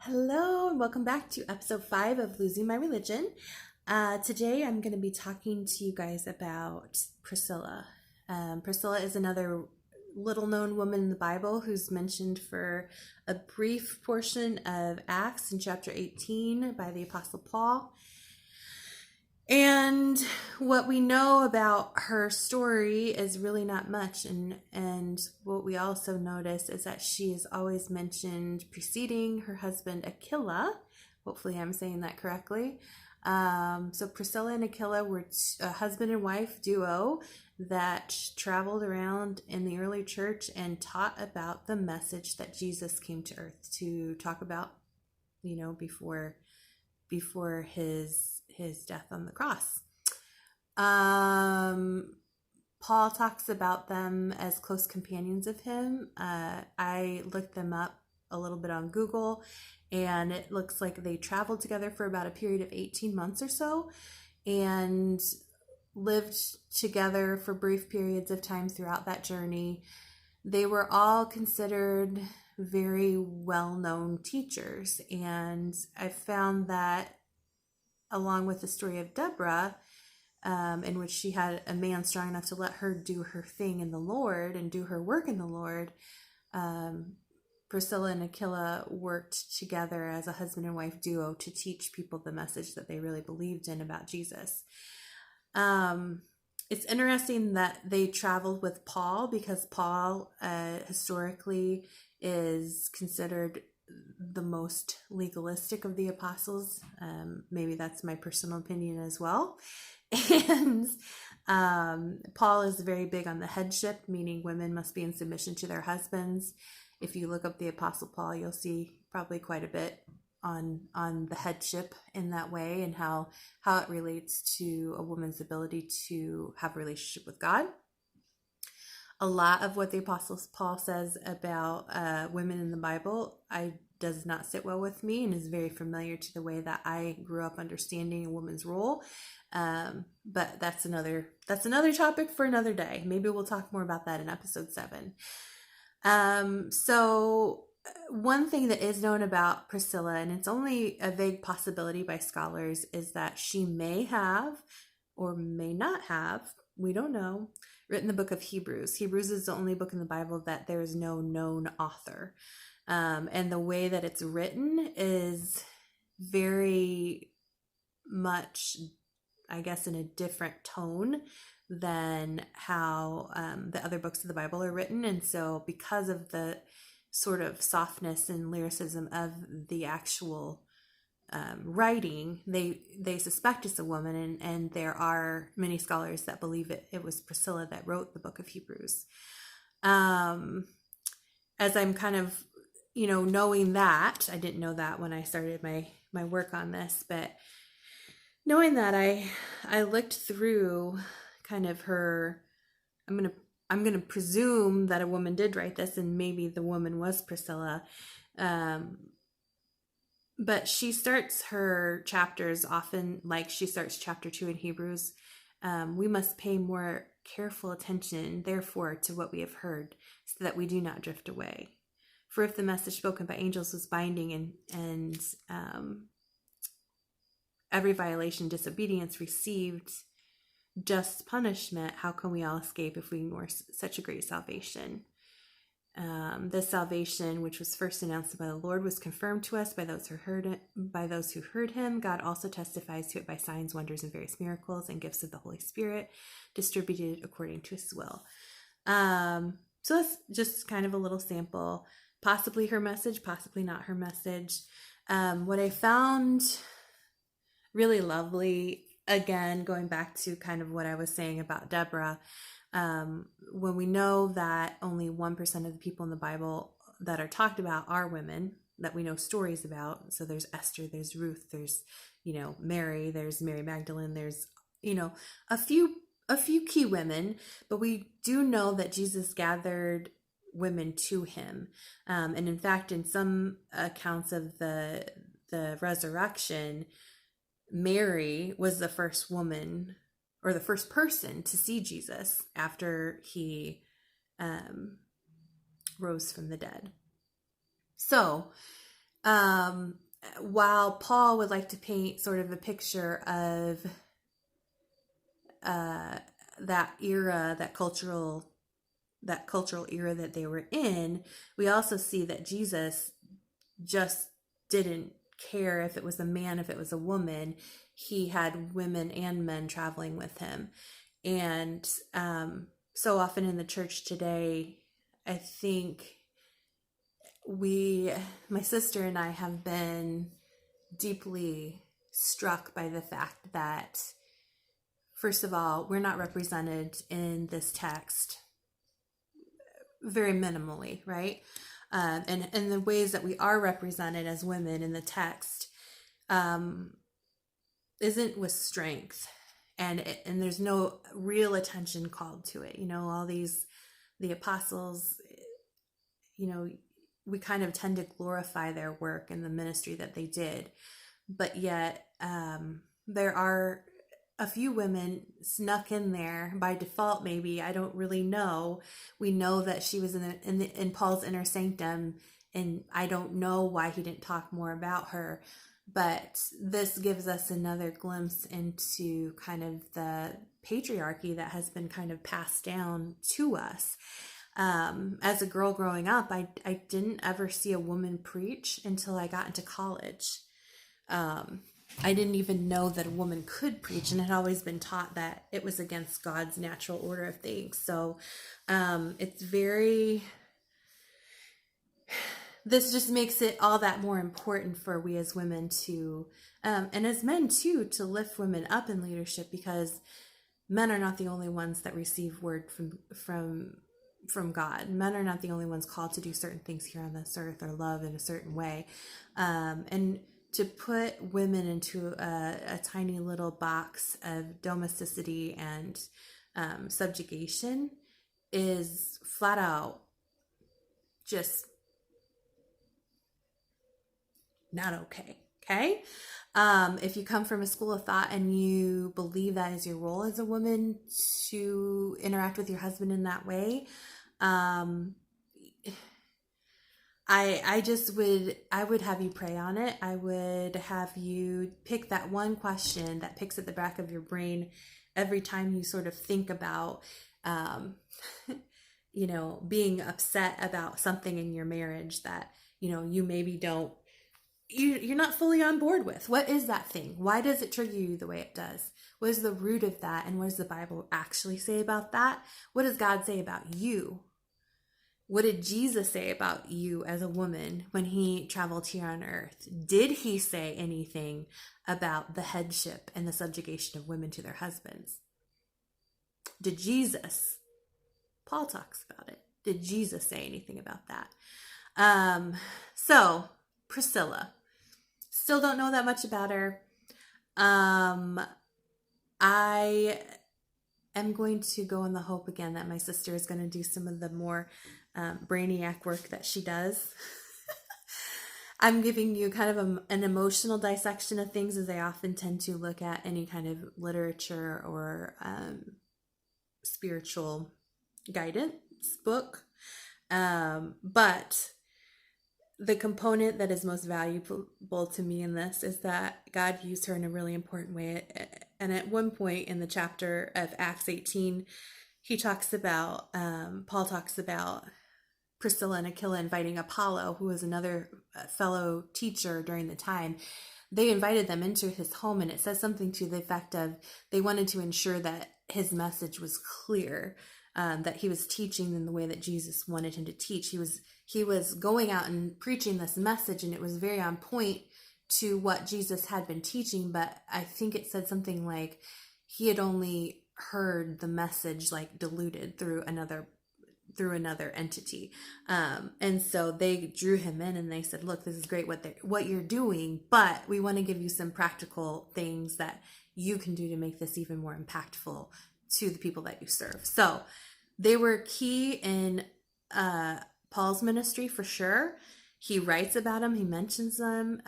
Hello, and welcome back to episode 5 of Losing My Religion. Today I'm going to be talking to you guys about Priscilla. Priscilla is another little known woman in the Bible who's mentioned for a brief portion of Acts in chapter 18 by the Apostle Paul. And what we know about her story is really not much. And what we also notice is that she is always mentioned preceding her husband Aquila. Hopefully I'm saying that correctly. So Priscilla and Aquila were a husband and wife duo that traveled around in the early church and taught about the message that Jesus came to earth to talk about, before his death on the cross. Paul talks about them as close companions of him. I looked them up a little bit on Google, and it looks like they traveled together for about a period of 18 months or so and lived together for brief periods of time throughout that journey. They were all considered very well-known teachers, and I found that along with the story of Deborah, in which she had a man strong enough to let her do her thing in the Lord and do her work in the Lord, Priscilla and Aquila worked together as a husband and wife duo to teach people the message that they really believed in about Jesus. It's interesting that they traveled with Paul because Paul historically is considered the most legalistic of the apostles. Maybe that's my personal opinion as well. And Paul is very big on the headship, meaning women must be in submission to their husbands. If you look up the Apostle Paul, you'll see probably quite a bit on the headship in that way and how it relates to a woman's ability to have a relationship with God. A lot of what the Apostle Paul says about women in the Bible does not sit well with me and is very familiar to the way that I grew up understanding a woman's role. But that's another topic for another day. Maybe we'll talk more about that in episode 7. So one thing that is known about Priscilla, and it's only a vague possibility by scholars, is that she may have or may not have, we don't know, written the book of Hebrews. Hebrews is the only book in the Bible that there is no known author. And the way that it's written is very much, I guess, in a different tone than how the other books of the Bible are written. And so because of the sort of softness and lyricism of the actual writing, they suspect it's a woman, and there are many scholars that believe it was Priscilla that wrote the book of Hebrews. As I'm kind of, knowing that, I didn't know that when I started my work on this, but knowing that, I looked through kind of her. I'm gonna presume that a woman did write this, and maybe the woman was Priscilla. But she starts her chapters often like she starts chapter 2 in Hebrews. We must pay more careful attention, therefore, to what we have heard, so that we do not drift away. For if the message spoken by angels was binding and every violation, disobedience received just punishment, how can we all escape if we ignore such a great salvation? This salvation, which was first announced by the Lord, was confirmed to us by those who heard it. By those who heard him, God also testifies to it by signs, wonders, and various miracles and gifts of the Holy Spirit, distributed according to his will. So that's just kind of a little sample. Possibly her message, possibly not her message. What I found really lovely, again, going back to kind of what I was saying about Deborah, when we know that only 1% of the people in the Bible that are talked about are women that we know stories about. So there's Esther, there's Ruth, there's, Mary, there's Mary Magdalene, there's, a few key women, but we do know that Jesus gathered women to him. And in fact, in some accounts of the resurrection, Mary was the first woman or the first person to see Jesus after he rose from the dead. So Um, while Paul would like to paint sort of a picture of that era, that cultural era that they were in, we also see that Jesus just didn't care if it was a man, if it was a woman. He had women and men traveling with him. And so often in the church today, I think my sister and I have been deeply struck by the fact that, first of all, we're not represented in this text very minimally, right? And the ways that we are represented as women in the text isn't with strength, and there's no real attention called to it. All the apostles, we kind of tend to glorify their work and the ministry that they did, but yet there are a few women snuck in there by default. Maybe, I don't really know. We know that she was in Paul's inner sanctum, and I don't know why he didn't talk more about her. But this gives us another glimpse into kind of the patriarchy that has been kind of passed down to us. As a girl growing up, I didn't ever see a woman preach until I got into college. I didn't even know that a woman could preach, and had always been taught that it was against God's natural order of things. So this just makes it all that more important for we as women to, and as men too, to lift women up in leadership, because men are not the only ones that receive word from God. Men are not the only ones called to do certain things here on this earth or love in a certain way. And to put women into a tiny little box of domesticity and subjugation is flat out just not okay. Okay? If you come from a school of thought and you believe that is your role as a woman to interact with your husband in that way, I would have you pray on it. I would have you pick that one question that picks at the back of your brain every time you sort of think about, being upset about something in your marriage that, you maybe you're not fully on board with. What is that thing? Why does it trigger you the way it does? What is the root of that? And what does the Bible actually say about that? What does God say about you? What did Jesus say about you as a woman when he traveled here on earth? Did he say anything about the headship and the subjugation of women to their husbands? Did Jesus? Paul talks about it. Did Jesus say anything about that? So Priscilla, still don't know that much about her. I am going to go in the hope again that my sister is going to do some of the more brainiac work that she does. I'm giving you kind of an emotional dissection of things, as I often tend to look at any kind of literature or spiritual guidance book. But the component that is most valuable to me in this is that God used her in a really important way. And at one point in the chapter of Acts 18, Paul talks about Priscilla and Aquila inviting Apollo, who was another fellow teacher during the time. They invited them into his home, and it says something to the effect of they wanted to ensure that his message was clear, that he was teaching in the way that Jesus wanted him to teach. He was going out and preaching this message, and it was very on point to what Jesus had been teaching, but I think it said something like he had only heard the message like diluted through another entity. And so they drew him in and they said, look, this is great what you're doing, but we want to give you some practical things that you can do to make this even more impactful to the people that you serve. So they were key in Paul's ministry for sure. He writes about them, he mentions them.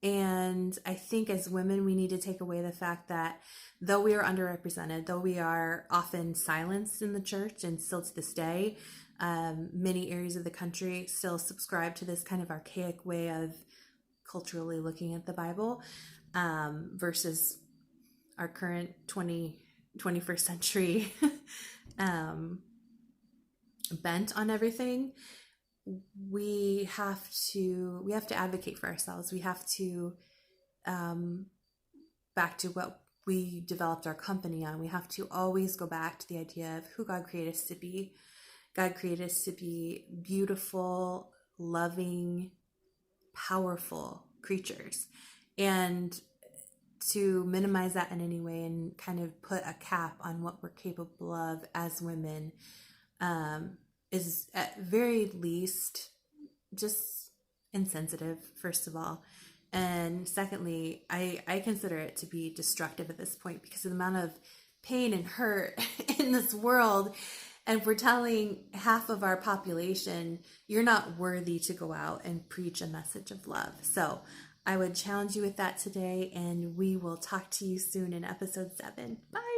And I think as women, we need to take away the fact that though we are underrepresented, though we are often silenced in the church, and still to this day, Many areas of the country still subscribe to this kind of archaic way of culturally looking at the Bible, versus our current 21st century bent on everything. We have to advocate for ourselves. We have to, back to what we developed our company on, we have to always go back to the idea of who God created us to be. God created us to be beautiful, loving, powerful creatures. And to minimize that in any way and kind of put a cap on what we're capable of as women is at very least just insensitive, first of all. And secondly, I consider it to be destructive at this point because of the amount of pain and hurt in this world. And if we're telling half of our population, you're not worthy to go out and preach a message of love. So I would challenge you with that today, and we will talk to you soon in episode 7. Bye.